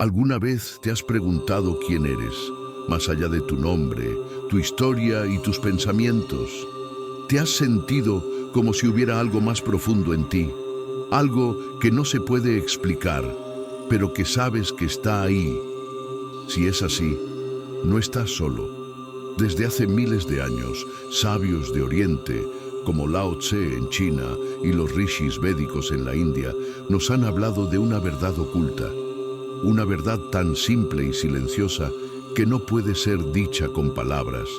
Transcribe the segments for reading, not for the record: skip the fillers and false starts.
¿Alguna vez te has preguntado quién eres, más allá de tu nombre, tu historia y tus pensamientos? ¿Te has sentido como si hubiera algo más profundo en ti? Algo que no se puede explicar, pero que sabes que está ahí. Si es así, no estás solo. Desde hace miles de años, sabios de Oriente, como Lao Tse en China y los rishis védicos en la India, nos han hablado de una verdad oculta. Una verdad tan simple y silenciosa que no puede ser dicha con palabras,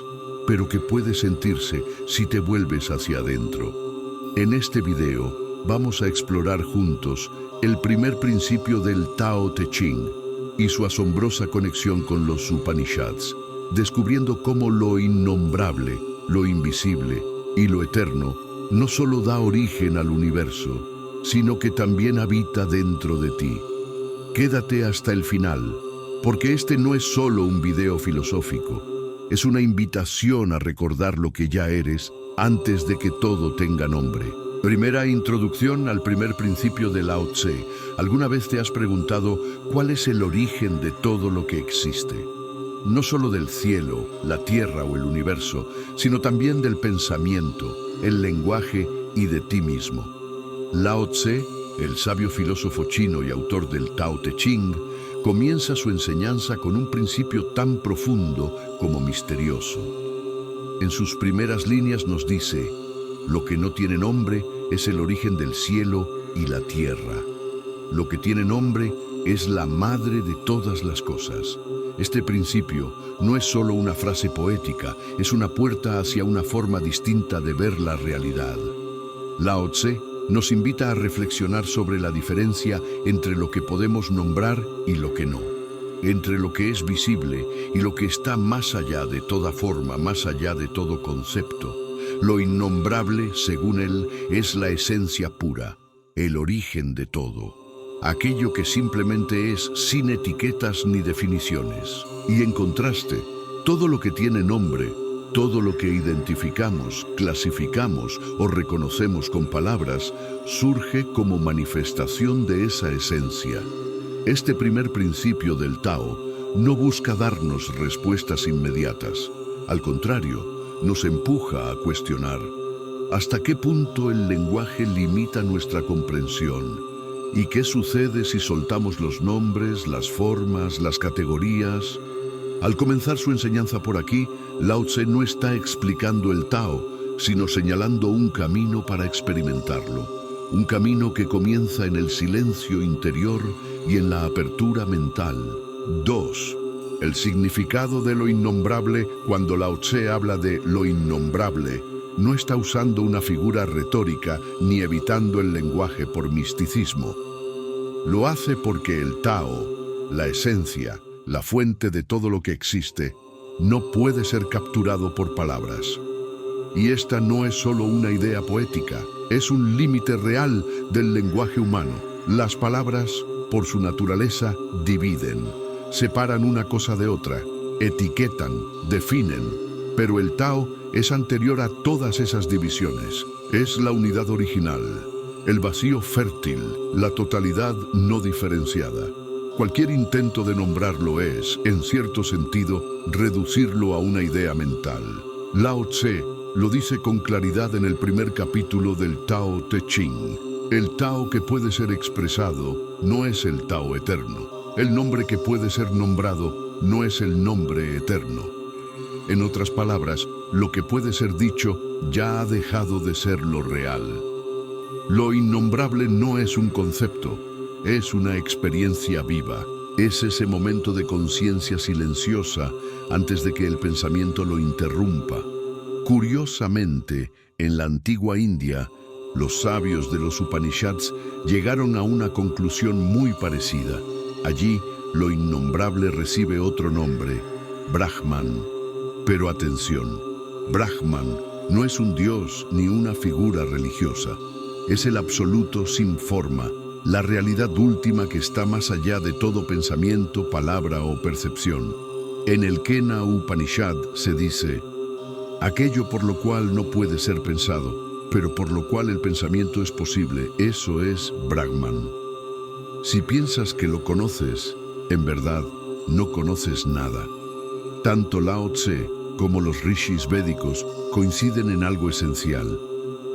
pero que puede sentirse si te vuelves hacia adentro. En este video vamos a explorar juntos el primer principio del Tao Te Ching y su asombrosa conexión con los Upanishads, descubriendo cómo lo innombrable, lo invisible y lo eterno no solo da origen al universo, sino que también habita dentro de ti. Quédate hasta el final, porque este no es solo un video filosófico, es una invitación a recordar lo que ya eres antes de que todo tenga nombre. Primera introducción al primer principio de Lao Tse. ¿Alguna vez te has preguntado cuál es el origen de todo lo que existe? No solo del cielo, la tierra o el universo, sino también del pensamiento, el lenguaje y de ti mismo. Lao Tse, el sabio filósofo chino y autor del Tao Te Ching, comienza su enseñanza con un principio tan profundo como misterioso. En sus primeras líneas nos dice: lo que no tiene nombre es el origen del cielo y la tierra. Lo que tiene nombre es la madre de todas las cosas. Este principio no es solo una frase poética, es una puerta hacia una forma distinta de ver la realidad. Lao Tse nos invita a reflexionar sobre la diferencia entre lo que podemos nombrar y lo que no, entre lo que es visible y lo que está más allá de toda forma, más allá de todo concepto. Lo innombrable, según él, es la esencia pura, el origen de todo. Aquello que simplemente es sin etiquetas ni definiciones. Y en contraste, todo lo que tiene nombre, todo lo que identificamos, clasificamos o reconocemos con palabras, surge como manifestación de esa esencia. Este primer principio del Tao no busca darnos respuestas inmediatas. Al contrario, nos empuja a cuestionar hasta qué punto el lenguaje limita nuestra comprensión. ¿Y qué sucede si soltamos los nombres, las formas, las categorías? Al comenzar su enseñanza por aquí, Lao Tse no está explicando el Tao, sino señalando un camino para experimentarlo. Un camino que comienza en el silencio interior y en la apertura mental. 2. El significado de lo innombrable. Cuando Lao Tse habla de lo innombrable, no está usando una figura retórica ni evitando el lenguaje por misticismo. Lo hace porque el Tao, la esencia, la fuente de todo lo que existe, no puede ser capturado por palabras. Y esta no es solo una idea poética, es un límite real del lenguaje humano. Las palabras, por su naturaleza, dividen, separan una cosa de otra, etiquetan, definen, pero el Tao es anterior a todas esas divisiones. Es la unidad original, el vacío fértil, la totalidad no diferenciada. Cualquier intento de nombrarlo es, en cierto sentido, reducirlo a una idea mental. Lao Tse lo dice con claridad en el primer capítulo del Tao Te Ching. El Tao que puede ser expresado no es el Tao eterno. El nombre que puede ser nombrado no es el nombre eterno. En otras palabras, lo que puede ser dicho ya ha dejado de ser lo real. Lo innombrable no es un concepto, es una experiencia viva. Es ese momento de conciencia silenciosa antes de que el pensamiento lo interrumpa. Curiosamente, en la antigua India, los sabios de los Upanishads llegaron a una conclusión muy parecida. Allí, lo innombrable recibe otro nombre, Brahman. Pero atención, Brahman no es un dios ni una figura religiosa. Es el absoluto sin forma, la realidad última que está más allá de todo pensamiento, palabra o percepción. En el Kena Upanishad se dice: aquello por lo cual no puede ser pensado, pero por lo cual el pensamiento es posible, eso es Brahman. Si piensas que lo conoces, En verdad, no conoces nada. Tanto Lao Tse como los rishis védicos coinciden en algo esencial.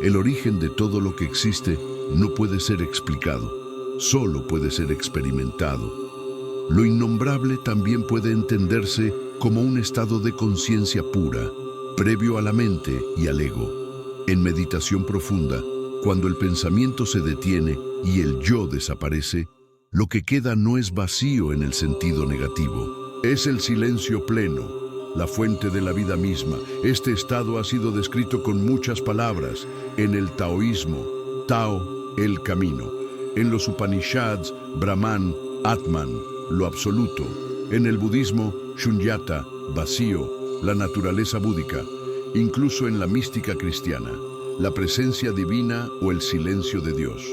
El origen de todo lo que existe no puede ser explicado, solo puede ser experimentado. Lo innombrable también puede entenderse como un estado de conciencia pura, previo a la mente y al ego. En meditación profunda, cuando el pensamiento se detiene y el yo desaparece, lo que queda no es vacío en el sentido negativo. Es el silencio pleno, la fuente de la vida misma. Este estado ha sido descrito con muchas palabras. En el taoísmo, Tao, el camino. En los Upanishads, Brahman, Atman, lo absoluto. En el budismo, Shunyata, vacío, la naturaleza búdica. Incluso en la mística cristiana, la presencia divina o el silencio de Dios.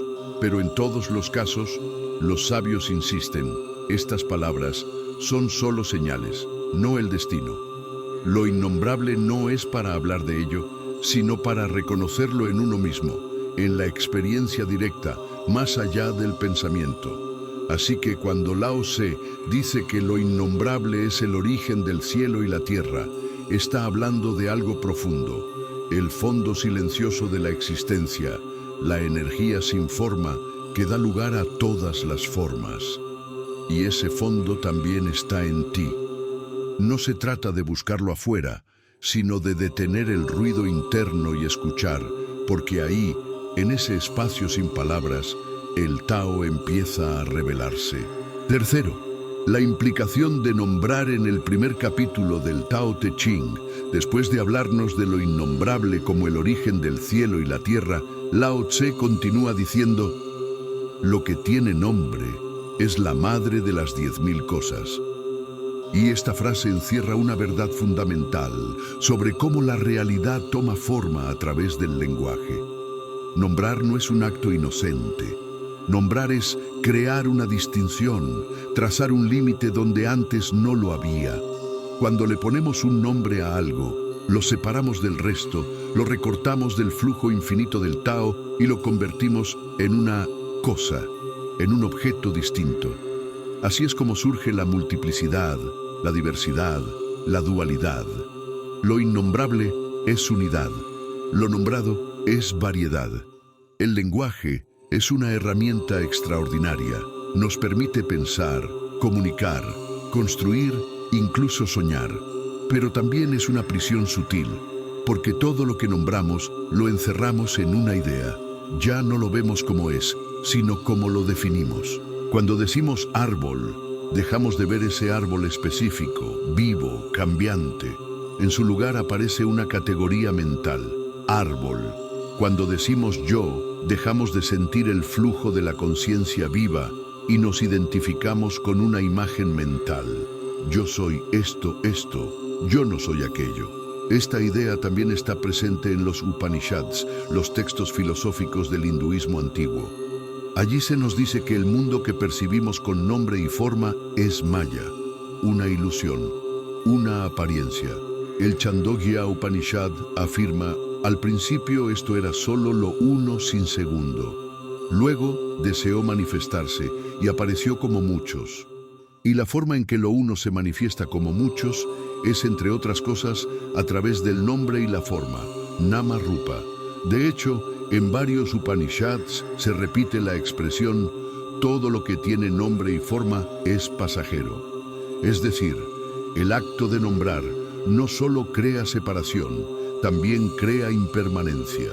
Pero en todos los casos, los sabios insisten, estas palabras son solo señales, no el destino. Lo innombrable no es para hablar de ello, sino para reconocerlo en uno mismo, en la experiencia directa, más allá del pensamiento. Así que cuando Lao Tse dice que lo innombrable es el origen del cielo y la tierra, está hablando de algo profundo, el fondo silencioso de la existencia, la energía sin forma que da lugar a todas las formas. Y ese fondo también está en ti. No se trata de buscarlo afuera, sino de detener el ruido interno y escuchar, porque ahí, en ese espacio sin palabras, el Tao empieza a revelarse. Tercero, la implicación de nombrar en el primer capítulo del Tao Te Ching, después de hablarnos de lo innombrable como el origen del cielo y la tierra, Lao Tse continúa diciendo, lo que tiene nombre es la madre de las 10.000 cosas. Y esta frase encierra una verdad fundamental sobre cómo la realidad toma forma a través del lenguaje. Nombrar no es un acto inocente. Nombrar es crear una distinción, trazar un límite donde antes no lo había. Cuando le ponemos un nombre a algo, lo separamos del resto, lo recortamos del flujo infinito del Tao y lo convertimos en una cosa, en un objeto distinto. Así es como surge la multiplicidad, la diversidad, la dualidad. Lo innombrable es unidad, lo nombrado es variedad. El lenguaje es una herramienta extraordinaria. Nos permite pensar, comunicar, construir, incluso soñar. Pero también es una prisión sutil, porque todo lo que nombramos lo encerramos en una idea. Ya no lo vemos como es, sino como lo definimos. Cuando decimos árbol, dejamos de ver ese árbol específico, vivo, cambiante. En su lugar aparece una categoría mental, árbol. Cuando decimos yo, dejamos de sentir el flujo de la conciencia viva y nos identificamos con una imagen mental. Yo soy esto, yo no soy aquello. Esta idea también está presente en los Upanishads, los textos filosóficos del hinduismo antiguo. Allí se nos dice que el mundo que percibimos con nombre y forma es maya, una ilusión, una apariencia. El Chandogya Upanishad afirma, al principio esto era solo lo uno sin segundo. Luego deseó manifestarse y apareció como muchos. Y la forma en que lo uno se manifiesta como muchos es, entre otras cosas, a través del nombre y la forma, Nama Rupa. De hecho, en varios Upanishads se repite la expresión, todo lo que tiene nombre y forma es pasajero. Es decir, el acto de nombrar no solo crea separación, también crea impermanencia.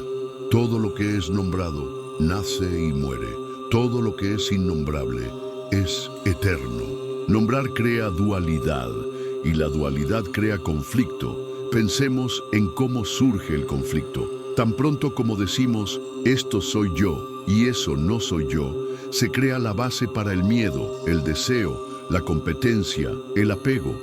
Todo lo que es nombrado nace y muere. Todo lo que es innombrable es eterno. Nombrar crea dualidad, y la dualidad crea conflicto. Pensemos en cómo surge el conflicto. Tan pronto como decimos, esto soy yo y eso no soy yo, se crea la base para el miedo, el deseo, la competencia, el apego.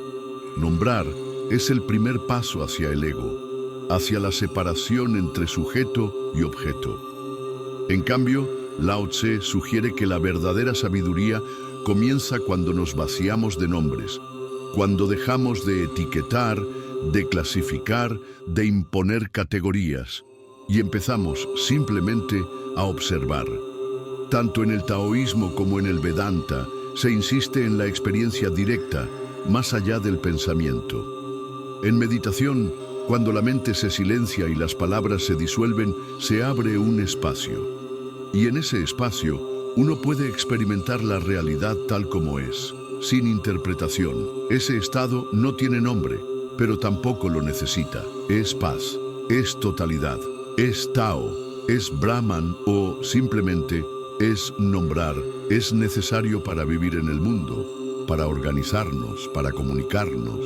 Nombrar es el primer paso hacia el ego, hacia la separación entre sujeto y objeto. En cambio, Lao Tse sugiere que la verdadera sabiduría comienza cuando nos vaciamos de nombres, cuando dejamos de etiquetar, de clasificar, de imponer categorías y empezamos simplemente a observar. Tanto en el taoísmo como en el Vedanta, se insiste en la experiencia directa, más allá del pensamiento. En meditación, cuando la mente se silencia y las palabras se disuelven, se abre un espacio. Y en ese espacio, uno puede experimentar la realidad tal como es, sin interpretación. Ese estado no tiene nombre, pero tampoco lo necesita. Es paz, es totalidad, es Tao, es Brahman o simplemente es nombrar. Es necesario para vivir en el mundo, para organizarnos, para comunicarnos.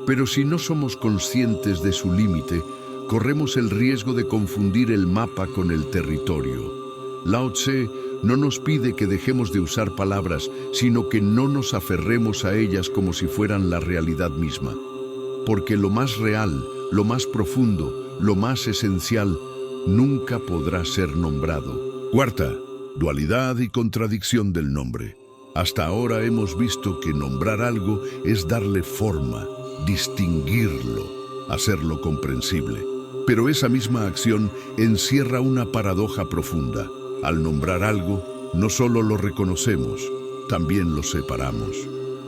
Pero si no somos conscientes de su límite, corremos el riesgo de confundir el mapa con el territorio. Lao Tse no nos pide que dejemos de usar palabras, sino que no nos aferremos a ellas como si fueran la realidad misma. Porque lo más real, lo más profundo, lo más esencial, nunca podrá ser nombrado. Cuarta, dualidad y contradicción del nombre. Hasta ahora hemos visto que nombrar algo es darle forma, distinguirlo, hacerlo comprensible. Pero esa misma acción encierra una paradoja profunda. Al nombrar algo, no solo lo reconocemos, también lo separamos.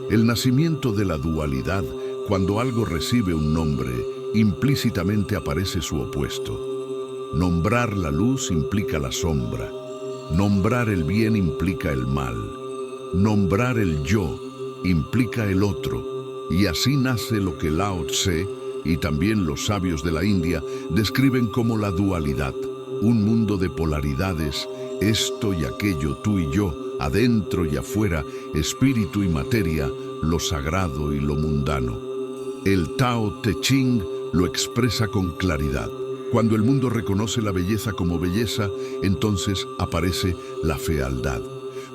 El nacimiento de la dualidad, cuando algo recibe un nombre, implícitamente aparece su opuesto. Nombrar la luz implica la sombra. Nombrar el bien implica el mal. Nombrar el yo implica el otro. Y así nace lo que Lao Tse y también los sabios de la India describen como la dualidad, un mundo de polaridades, esto y aquello, tú y yo, adentro y afuera, espíritu y materia, lo sagrado y lo mundano. El Tao Te Ching lo expresa con claridad. Cuando el mundo reconoce la belleza como belleza, entonces aparece la fealdad.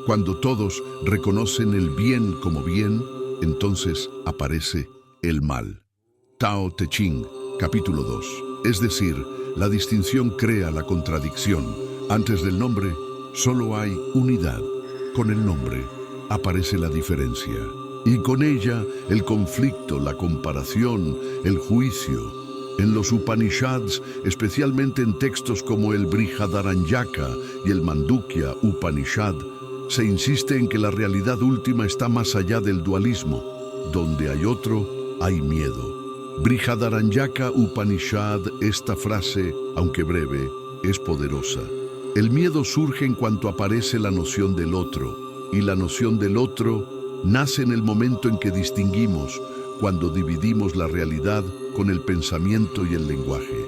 Cuando todos reconocen el bien como bien, entonces aparece el mal. Tao Te Ching, capítulo 2. Es decir, la distinción crea la contradicción. Antes del nombre, solo hay unidad. Con el nombre, aparece la diferencia. Y con ella, el conflicto, la comparación, el juicio. En los Upanishads, especialmente en textos como el Brihadaranyaka y el Mandukya Upanishad, se insiste en que la realidad última está más allá del dualismo. Donde hay otro, hay miedo. Brihadaranyaka Upanishad, esta frase, aunque breve, es poderosa. El miedo surge en cuanto aparece la noción del otro, y la noción del otro nace en el momento en que distinguimos, cuando dividimos la realidad con el pensamiento y el lenguaje.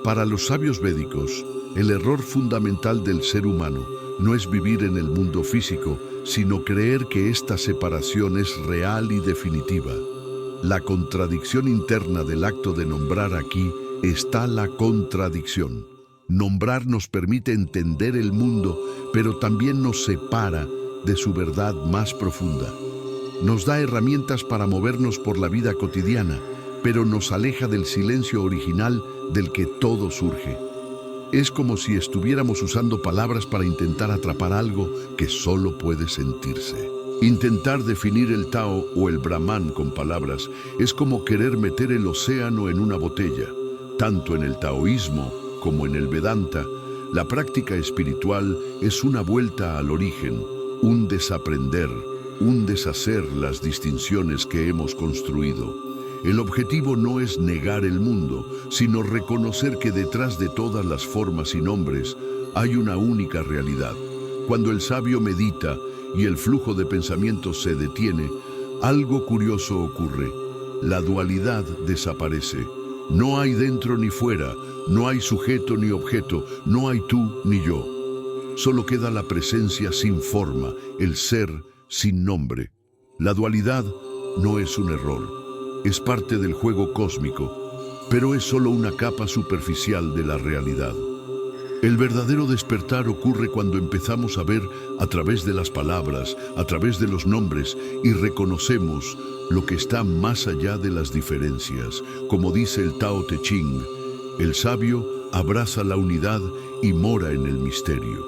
Para los sabios védicos, el error fundamental del ser humano no es vivir en el mundo físico, sino creer que esta separación es real y definitiva. La contradicción interna del acto de nombrar aquí está la contradicción. Nombrar nos permite entender el mundo, pero también nos separa de su verdad más profunda. Nos da herramientas para movernos por la vida cotidiana, pero nos aleja del silencio original del que todo surge. Es como si estuviéramos usando palabras para intentar atrapar algo que solo puede sentirse. Intentar definir el Tao o el Brahman con palabras es como querer meter el océano en una botella. Tanto en el taoísmo como en el Vedanta, la práctica espiritual es una vuelta al origen, un desaprender, un deshacer las distinciones que hemos construido. El objetivo no es negar el mundo, sino reconocer que detrás de todas las formas y nombres hay una única realidad. Cuando el sabio medita y el flujo de pensamientos se detiene, algo curioso ocurre. La dualidad desaparece. No hay dentro ni fuera, no hay sujeto ni objeto, no hay tú ni yo. Solo queda la presencia sin forma, el ser sin nombre. La dualidad no es un error, es parte del juego cósmico, pero es solo una capa superficial de la realidad. El verdadero despertar ocurre cuando empezamos a ver a través de las palabras, a través de los nombres, y reconocemos lo que está más allá de las diferencias. Como dice el Tao Te Ching, el sabio abraza la unidad y mora en el misterio.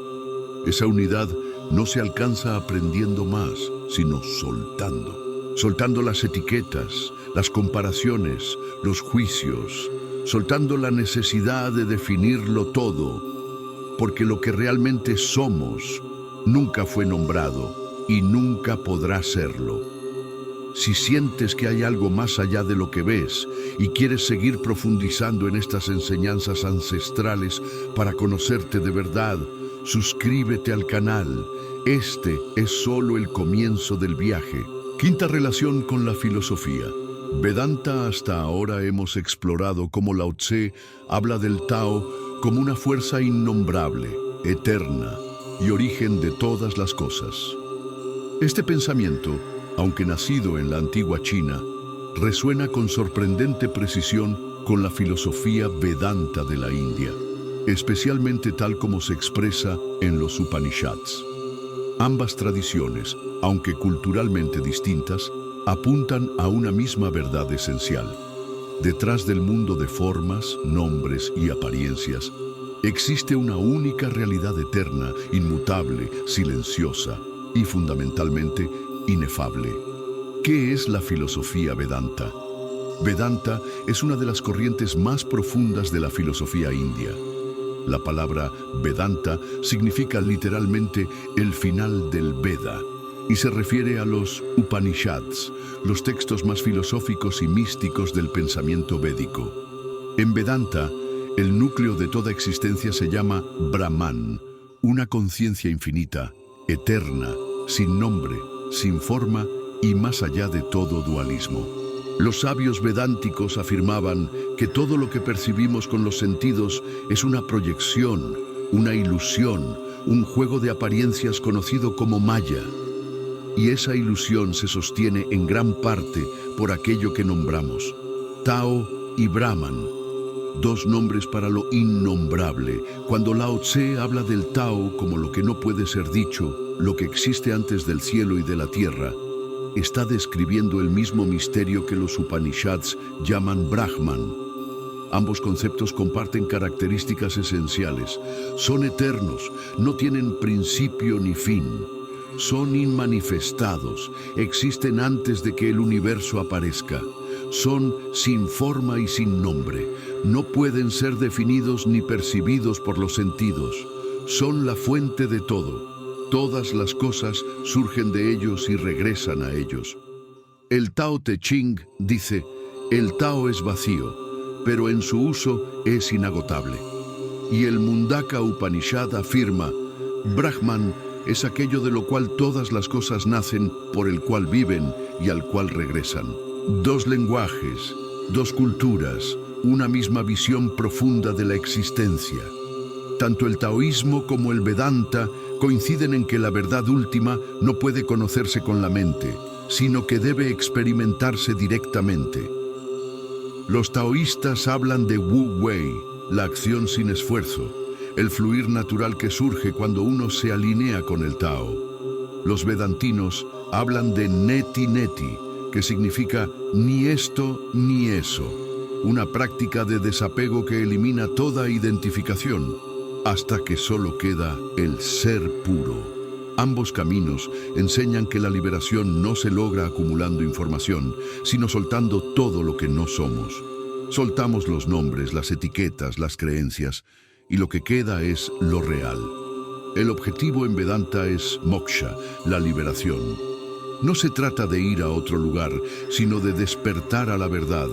Esa unidad no se alcanza aprendiendo más, sino soltando. Soltando las etiquetas, las comparaciones, los juicios, soltando la necesidad de definirlo todo, porque lo que realmente somos nunca fue nombrado, y nunca podrá serlo. Si sientes que hay algo más allá de lo que ves y quieres seguir profundizando en estas enseñanzas ancestrales para conocerte de verdad, suscríbete al canal. Este es solo el comienzo del viaje. Quinta relación con la filosofía. Vedanta. Hasta ahora hemos explorado cómo Lao Tse habla del Tao como una fuerza innombrable, eterna y origen de todas las cosas. Este pensamiento, aunque nacido en la antigua China, resuena con sorprendente precisión con la filosofía Vedanta de la India, especialmente tal como se expresa en los Upanishads. Ambas tradiciones, aunque culturalmente distintas, apuntan a una misma verdad esencial. Detrás del mundo de formas, nombres y apariencias, existe una única realidad eterna, inmutable, silenciosa y fundamentalmente inefable. ¿Qué es la filosofía Vedanta? Vedanta es una de las corrientes más profundas de la filosofía india. La palabra Vedanta significa literalmente el final del Veda y se refiere a los Upanishads, los textos más filosóficos y místicos del pensamiento védico. En Vedanta, el núcleo de toda existencia se llama Brahman, una conciencia infinita, eterna, sin nombre, sin forma y más allá de todo dualismo. Los sabios vedánticos afirmaban que todo lo que percibimos con los sentidos es una proyección, una ilusión, un juego de apariencias conocido como Maya. Y esa ilusión se sostiene en gran parte por aquello que nombramos, Tao y Brahman, dos nombres para lo innombrable. Cuando Lao Tse habla del Tao como lo que no puede ser dicho, lo que existe antes del cielo y de la tierra, está describiendo el mismo misterio que los Upanishads llaman Brahman. Ambos conceptos comparten características esenciales. Son eternos, no tienen principio ni fin. Son inmanifestados, existen antes de que el universo aparezca. Son sin forma y sin nombre. No pueden ser definidos ni percibidos por los sentidos. Son la fuente de todo. Todas las cosas surgen de ellos y regresan a ellos. El Tao Te Ching dice, el Tao es vacío, pero en su uso es inagotable. Y el Mundaka Upanishad afirma, Brahman es aquello de lo cual todas las cosas nacen, por el cual viven y al cual regresan. Dos lenguajes, dos culturas, una misma visión profunda de la existencia. Tanto el taoísmo como el Vedanta coinciden en que la verdad última no puede conocerse con la mente, sino que debe experimentarse directamente. Los taoístas hablan de Wu Wei, la acción sin esfuerzo, el fluir natural que surge cuando uno se alinea con el Tao. Los vedantinos hablan de Neti Neti, que significa ni esto ni eso, una práctica de desapego que elimina toda identificación, hasta que solo queda el ser puro. Ambos caminos enseñan que la liberación no se logra acumulando información, sino soltando todo lo que no somos. Soltamos los nombres, las etiquetas, las creencias, y lo que queda es lo real. El objetivo en Vedanta es moksha, la liberación. No se trata de ir a otro lugar, sino de despertar a la verdad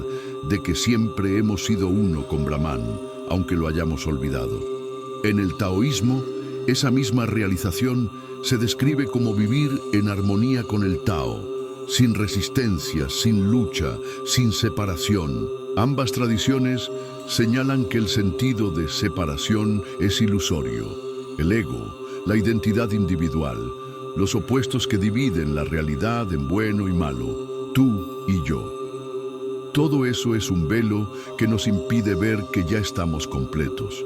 de que siempre hemos sido uno con Brahman, aunque lo hayamos olvidado. En el taoísmo, esa misma realización se describe como vivir en armonía con el Tao, sin resistencia, sin lucha, sin separación. Ambas tradiciones señalan que el sentido de separación es ilusorio. El ego, la identidad individual, los opuestos que dividen la realidad en bueno y malo, tú y yo. Todo eso es un velo que nos impide ver que ya estamos completos.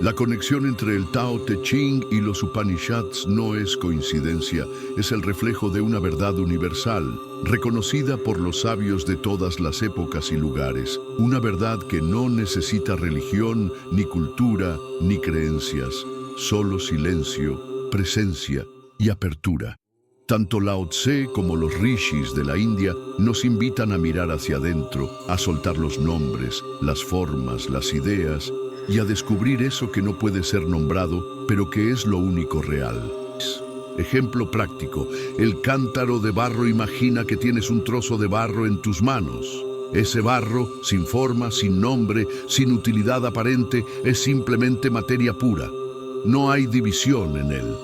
La conexión entre el Tao Te Ching y los Upanishads no es coincidencia, es el reflejo de una verdad universal, reconocida por los sabios de todas las épocas y lugares, una verdad que no necesita religión, ni cultura, ni creencias, solo silencio, presencia y apertura. Tanto Lao Tse como los rishis de la India nos invitan a mirar hacia adentro, a soltar los nombres, las formas, las ideas, y a descubrir eso que no puede ser nombrado, pero que es lo único real. Ejemplo práctico, el cántaro de barro. Imagina que tienes un trozo de barro en tus manos. Ese barro, sin forma, sin nombre, sin utilidad aparente, es simplemente materia pura. No hay división en él.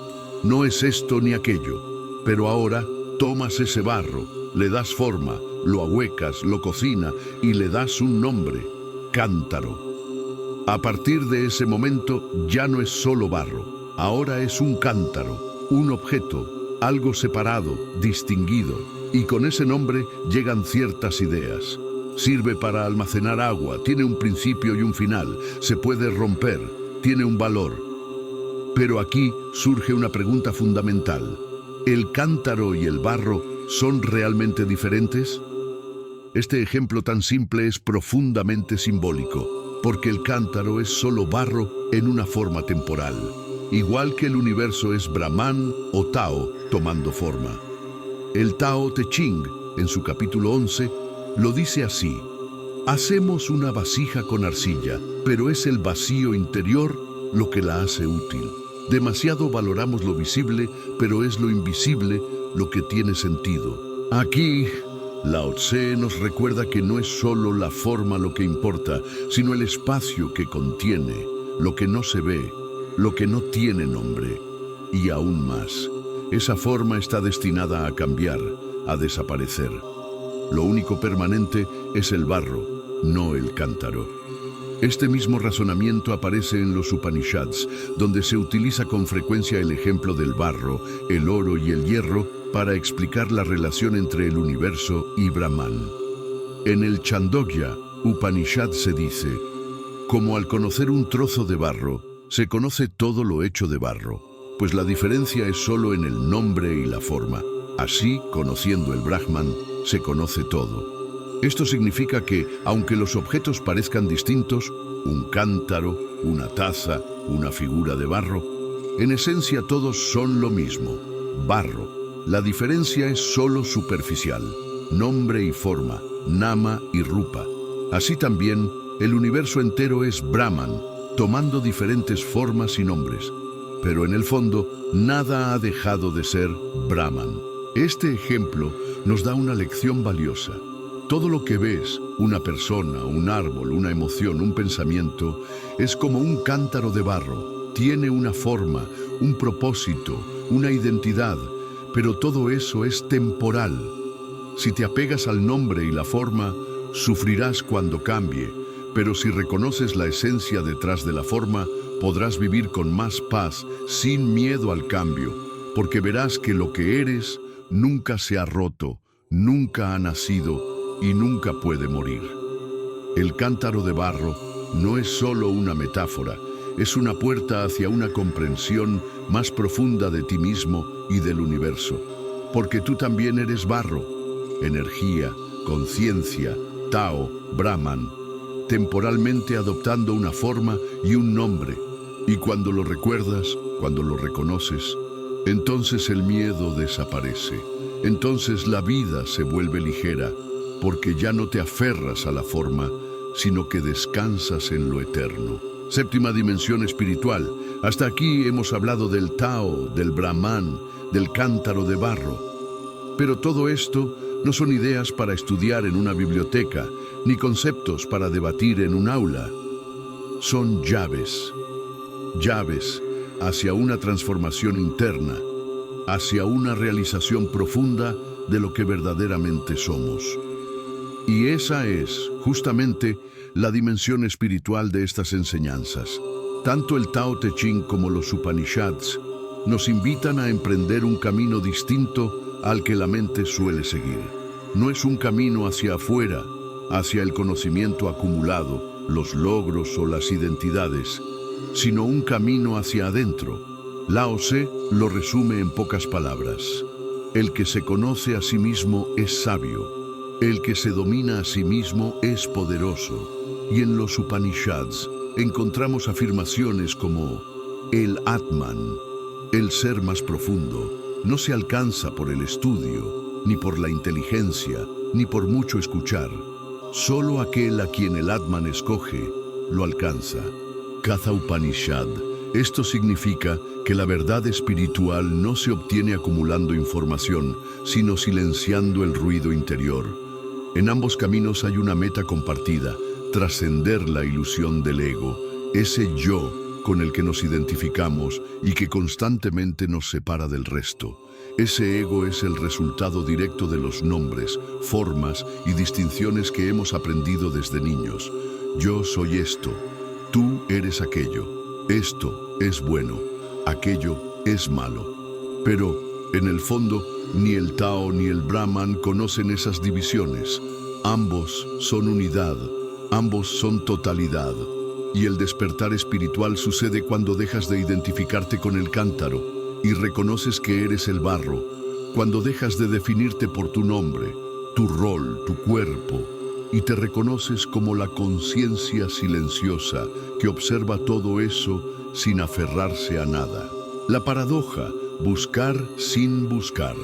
No es esto ni aquello. Pero ahora tomas ese barro, le das forma, lo ahuecas, lo cocinas y le das un nombre: cántaro. A partir de ese momento ya no es solo barro, ahora es un cántaro, un objeto, algo separado, distinguido, y con ese nombre llegan ciertas ideas. Sirve para almacenar agua, tiene un principio y un final, se puede romper, tiene un valor. Pero aquí surge una pregunta fundamental. ¿El cántaro y el barro son realmente diferentes? Este ejemplo tan simple es profundamente simbólico, porque el cántaro es solo barro en una forma temporal, igual que el universo es Brahman o Tao tomando forma. El Tao Te Ching, en su capítulo 11, lo dice así: hacemos una vasija con arcilla, pero es el vacío interior lo que la hace útil. Demasiado valoramos lo visible, pero es lo invisible lo que tiene sentido. Aquí, Lao Tse nos recuerda que no es solo la forma lo que importa, sino el espacio que contiene, lo que no se ve, lo que no tiene nombre. Y aún más, esa forma está destinada a cambiar, a desaparecer. Lo único permanente es el barro, no el cántaro. Este mismo razonamiento aparece en los Upanishads, donde se utiliza con frecuencia el ejemplo del barro, el oro y el hierro para explicar la relación entre el universo y Brahman. En el Chandogya Upanishad se dice: como al conocer un trozo de barro, se conoce todo lo hecho de barro, pues la diferencia es solo en el nombre y la forma. Así, conociendo el Brahman, se conoce todo. Esto significa que, aunque los objetos parezcan distintos, un cántaro, una taza, una figura de barro, en esencia todos son lo mismo, barro. La diferencia es solo superficial, nombre y forma, nama y rupa. Así también, el universo entero es Brahman, tomando diferentes formas y nombres. Pero en el fondo, nada ha dejado de ser Brahman. Este ejemplo nos da una lección valiosa. Todo lo que ves, una persona, un árbol, una emoción, un pensamiento, es como un cántaro de barro. Tiene una forma, un propósito, una identidad, pero todo eso es temporal. Si te apegas al nombre y la forma, sufrirás cuando cambie, pero si reconoces la esencia detrás de la forma, podrás vivir con más paz, sin miedo al cambio, porque verás que lo que eres nunca se ha roto, nunca ha nacido y nunca puede morir. El cántaro de barro no es solo una metáfora, es una puerta hacia una comprensión más profunda de ti mismo y del universo, porque tú también eres barro, energía, conciencia, Tao, Brahman, temporalmente adoptando una forma y un nombre, y cuando lo recuerdas, cuando lo reconoces, entonces el miedo desaparece, entonces la vida se vuelve ligera, porque ya no te aferras a la forma, sino que descansas en lo eterno. Séptima dimensión espiritual. Hasta aquí hemos hablado del Tao, del Brahman, del cántaro de barro. Pero todo esto no son ideas para estudiar en una biblioteca, ni conceptos para debatir en un aula. Son llaves. Llaves hacia una transformación interna, hacia una realización profunda de lo que verdaderamente somos. Y esa es, justamente, la dimensión espiritual de estas enseñanzas. Tanto el Tao Te Ching como los Upanishads nos invitan a emprender un camino distinto al que la mente suele seguir. No es un camino hacia afuera, hacia el conocimiento acumulado, los logros o las identidades, sino un camino hacia adentro. Lao Tse lo resume en pocas palabras. El que se conoce a sí mismo es sabio. El que se domina a sí mismo es poderoso. Y en los Upanishads encontramos afirmaciones como el Atman, el ser más profundo, no se alcanza por el estudio, ni por la inteligencia, ni por mucho escuchar. Solo aquel a quien el Atman escoge, lo alcanza. Katha Upanishad Esto significa que la verdad espiritual no se obtiene acumulando información, sino silenciando el ruido interior. En ambos caminos hay una meta compartida: trascender la ilusión del ego, ese yo con el que nos identificamos y que constantemente nos separa del resto. Ese ego es el resultado directo de los nombres, formas y distinciones que hemos aprendido desde niños. Yo soy esto, tú eres aquello, esto es bueno, aquello es malo. Pero, en el fondo, ni el Tao ni el Brahman conocen esas divisiones. Ambos son unidad, ambos son totalidad. Y el despertar espiritual sucede cuando dejas de identificarte con el cántaro y reconoces que eres el barro, cuando dejas de definirte por tu nombre, tu rol, tu cuerpo, y te reconoces como la conciencia silenciosa que observa todo eso sin aferrarse a nada. La paradoja, buscar sin buscar.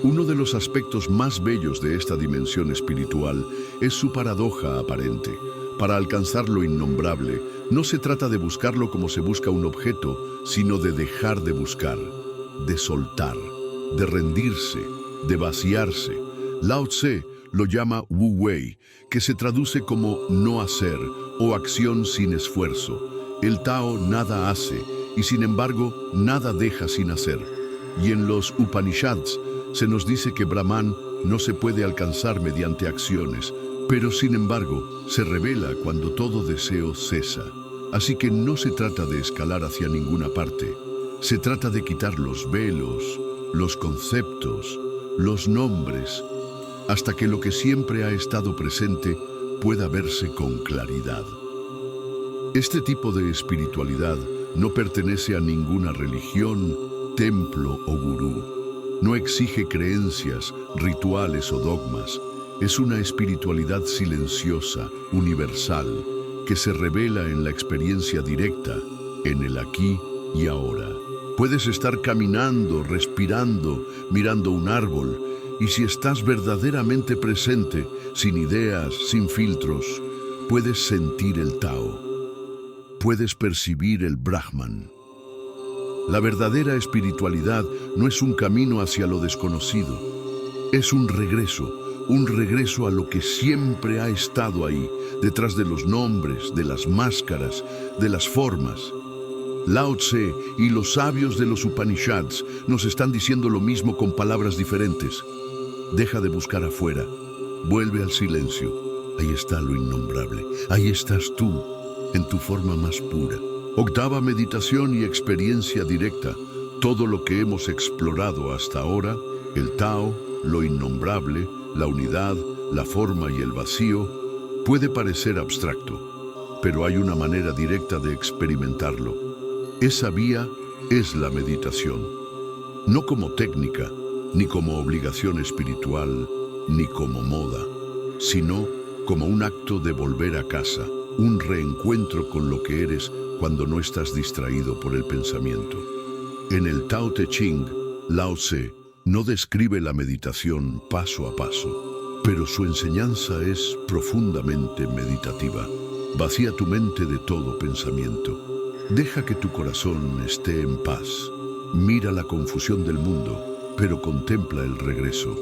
Uno de los aspectos más bellos de esta dimensión espiritual es su paradoja aparente. Para alcanzar lo innombrable, no se trata de buscarlo como se busca un objeto, sino de dejar de buscar, de soltar, de rendirse, de vaciarse. Lao Tse lo llama Wu Wei, que se traduce como no hacer o acción sin esfuerzo. El Tao nada hace y sin embargo nada deja sin hacer. Y en los Upanishads se nos dice que Brahman no se puede alcanzar mediante acciones, pero sin embargo se revela cuando todo deseo cesa. Así que no se trata de escalar hacia ninguna parte. Se trata de quitar los velos, los conceptos, los nombres, hasta que lo que siempre ha estado presente pueda verse con claridad. Este tipo de espiritualidad no pertenece a ninguna religión, templo o gurú. No exige creencias, rituales o dogmas. Es una espiritualidad silenciosa, universal, que se revela en la experiencia directa, en el aquí y ahora. Puedes estar caminando, respirando, mirando un árbol, y si estás verdaderamente presente, sin ideas, sin filtros, puedes sentir el Tao. Puedes percibir el Brahman. La verdadera espiritualidad no es un camino hacia lo desconocido. Es un regreso a lo que siempre ha estado ahí, detrás de los nombres, de las máscaras, de las formas. Lao Tse y los sabios de los Upanishads nos están diciendo lo mismo con palabras diferentes. Deja de buscar afuera, vuelve al silencio. Ahí está lo innombrable, ahí estás tú, en tu forma más pura. Octava meditación y experiencia directa. Todo lo que hemos explorado hasta ahora, el Tao, lo innombrable, la unidad, la forma y el vacío, puede parecer abstracto, pero hay una manera directa de experimentarlo. Esa vía es la meditación, no como técnica, ni como obligación espiritual, ni como moda, sino como un acto de volver a casa, un reencuentro con lo que eres cuando no estás distraído por el pensamiento. En el Tao Te Ching, Lao Tse no describe la meditación paso a paso, pero su enseñanza es profundamente meditativa. Vacía tu mente de todo pensamiento. Deja que tu corazón esté en paz. Mira la confusión del mundo, pero contempla el regreso.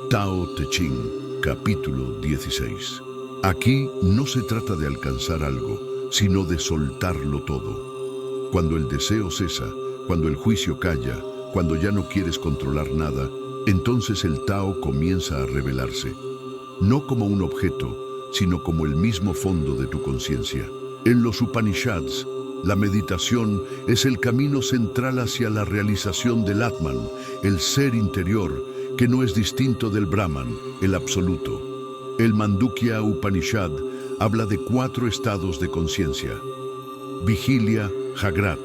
Tao Te Ching, capítulo 16. Aquí no se trata de alcanzar algo, sino de soltarlo todo. Cuando el deseo cesa, cuando el juicio calla, cuando ya no quieres controlar nada, entonces el Tao comienza a revelarse, no como un objeto, sino como el mismo fondo de tu conciencia. En los Upanishads, la meditación es el camino central hacia la realización del Atman, el ser interior, que no es distinto del Brahman, el absoluto. El Mandukya Upanishad habla de 4 estados de conciencia. Vigilia, Jagrat,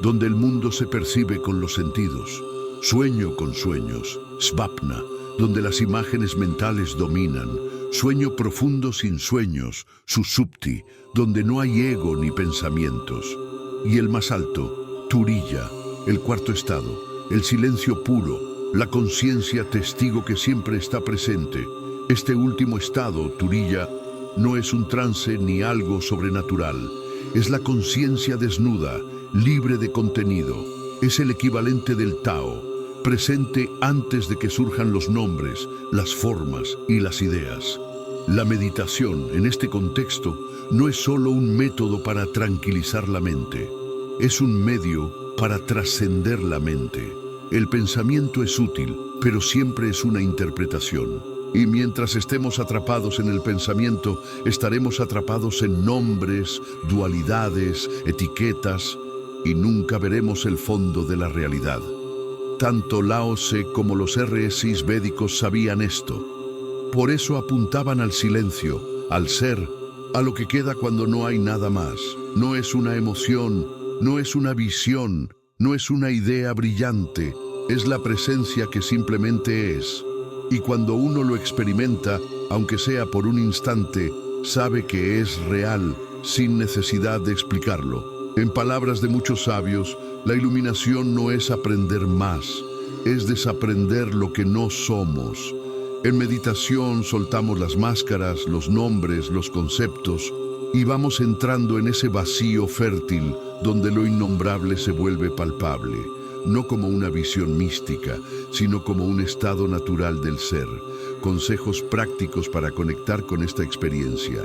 donde el mundo se percibe con los sentidos. Sueño con sueños, Svapna, donde las imágenes mentales dominan. Sueño profundo sin sueños, Susupti, donde no hay ego ni pensamientos. Y el más alto, Turiya, el 4º estado, el silencio puro, la conciencia testigo que siempre está presente. Este último estado, Turiya, no es un trance ni algo sobrenatural. Es la conciencia desnuda, libre de contenido. Es el equivalente del Tao, presente antes de que surjan los nombres, las formas y las ideas. La meditación, en este contexto, no es solo un método para tranquilizar la mente, es un medio para trascender la mente. El pensamiento es útil, pero siempre es una interpretación. Y mientras estemos atrapados en el pensamiento, estaremos atrapados en nombres, dualidades, etiquetas, y nunca veremos el fondo de la realidad. Tanto Lao Tse como los RSIs védicos sabían esto. Por eso apuntaban al silencio, al ser, a lo que queda cuando no hay nada más. No es una emoción, no es una visión, no es una idea brillante, es la presencia que simplemente es. Y cuando uno lo experimenta, aunque sea por un instante, sabe que es real, sin necesidad de explicarlo. En palabras de muchos sabios, la iluminación no es aprender más, es desaprender lo que no somos. En meditación soltamos las máscaras, los nombres, los conceptos, y vamos entrando en ese vacío fértil donde lo innombrable se vuelve palpable, no como una visión mística, sino como un estado natural del ser. Consejos prácticos para conectar con esta experiencia.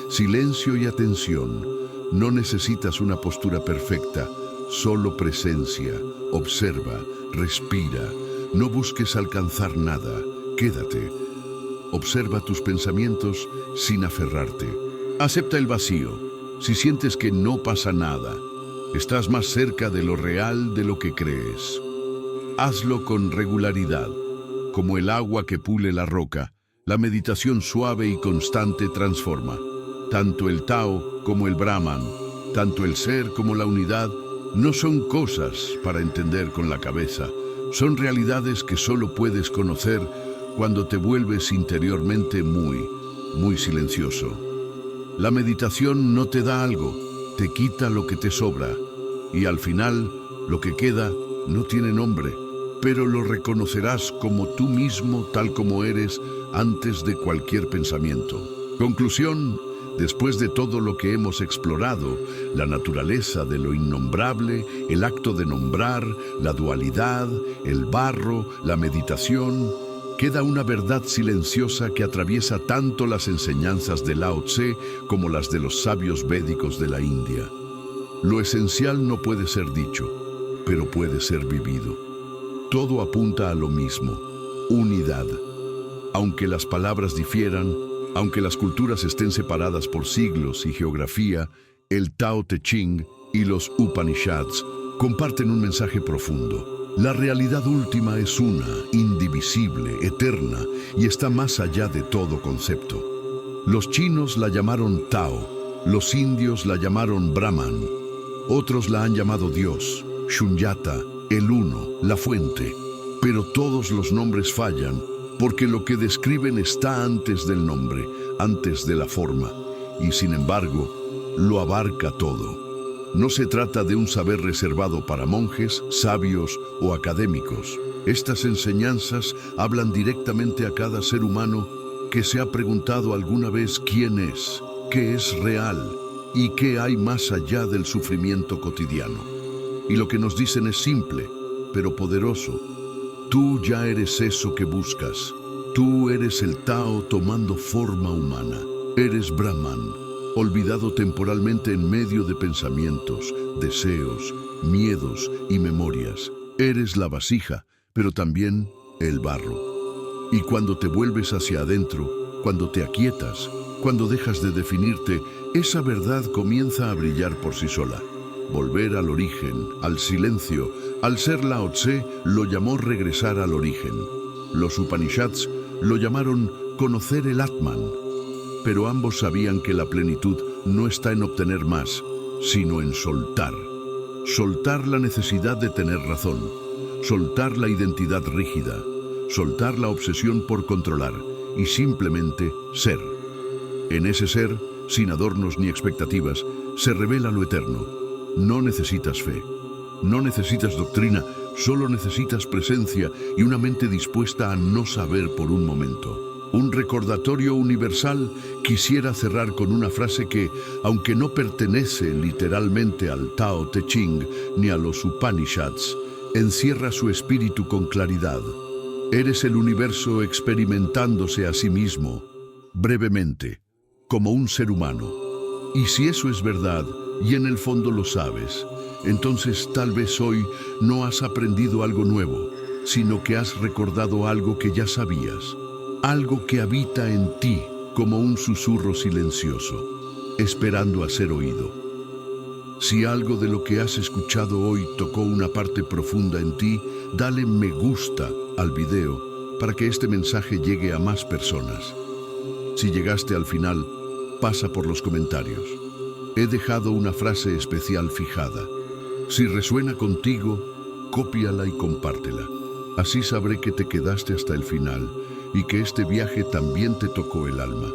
Silencio y atención. No necesitas una postura perfecta, solo presencia. Observa, respira. No busques alcanzar nada. Quédate. Observa tus pensamientos sin aferrarte. Acepta el vacío. Si sientes que no pasa nada, estás más cerca de lo real de lo que crees. Hazlo con regularidad. Como el agua que pule la roca, la meditación suave y constante transforma. Tanto el Tao como el Brahman, tanto el ser como la unidad, no son cosas para entender con la cabeza. Son realidades que solo puedes conocer cuando te vuelves interiormente muy silencioso. La meditación no te da algo, te quita lo que te sobra. Y al final, lo que queda no tiene nombre, pero lo reconocerás como tú mismo, tal como eres, antes de cualquier pensamiento. Conclusión: después de todo lo que hemos explorado, la naturaleza de lo innombrable, el acto de nombrar, la dualidad, el barro, la meditación, queda una verdad silenciosa que atraviesa tanto las enseñanzas de Lao Tse como las de los sabios védicos de la India. Lo esencial no puede ser dicho, pero puede ser vivido. Todo apunta a lo mismo: unidad. Aunque las palabras difieran, aunque las culturas estén separadas por siglos y geografía, el Tao Te Ching y los Upanishads comparten un mensaje profundo. La realidad última es una, indivisible, eterna, y está más allá de todo concepto. Los chinos la llamaron Tao, los indios la llamaron Brahman, otros la han llamado Dios, Shunyata, el Uno, la fuente. Pero todos los nombres fallan, porque lo que describen está antes del nombre, antes de la forma, y sin embargo, lo abarca todo. No se trata de un saber reservado para monjes, sabios o académicos. Estas enseñanzas hablan directamente a cada ser humano que se ha preguntado alguna vez quién es, qué es real y qué hay más allá del sufrimiento cotidiano. Y lo que nos dicen es simple, pero poderoso. Tú ya eres eso que buscas. Tú eres el Tao tomando forma humana. Eres Brahman, olvidado temporalmente en medio de pensamientos, deseos, miedos y memorias. Eres la vasija, pero también el barro. Y cuando te vuelves hacia adentro, cuando te aquietas, cuando dejas de definirte, esa verdad comienza a brillar por sí sola. Volver al origen, al silencio. Al ser Lao Tse lo llamó regresar al origen. Los Upanishads lo llamaron conocer el Atman. Pero ambos sabían que la plenitud no está en obtener más, sino en soltar. Soltar la necesidad de tener razón. Soltar la identidad rígida. Soltar la obsesión por controlar. Y simplemente ser. En ese ser, sin adornos ni expectativas, se revela lo eterno. No necesitas fe. No necesitas doctrina, solo necesitas presencia y una mente dispuesta a no saber por un momento. Un recordatorio universal. Quisiera cerrar con una frase que, aunque no pertenece literalmente al Tao Te Ching ni a los Upanishads, encierra su espíritu con claridad. Eres el universo experimentándose a sí mismo, brevemente, como un ser humano. Y si eso es verdad, y en el fondo lo sabes, entonces tal vez hoy no has aprendido algo nuevo, sino que has recordado algo que ya sabías. Algo que habita en ti como un susurro silencioso, esperando a ser oído. Si algo de lo que has escuchado hoy tocó una parte profunda en ti, dale me gusta al video para que este mensaje llegue a más personas. Si llegaste al final, pasa por los comentarios. He dejado una frase especial fijada. Si resuena contigo, cópiala y compártela. Así sabré que te quedaste hasta el final y que este viaje también te tocó el alma.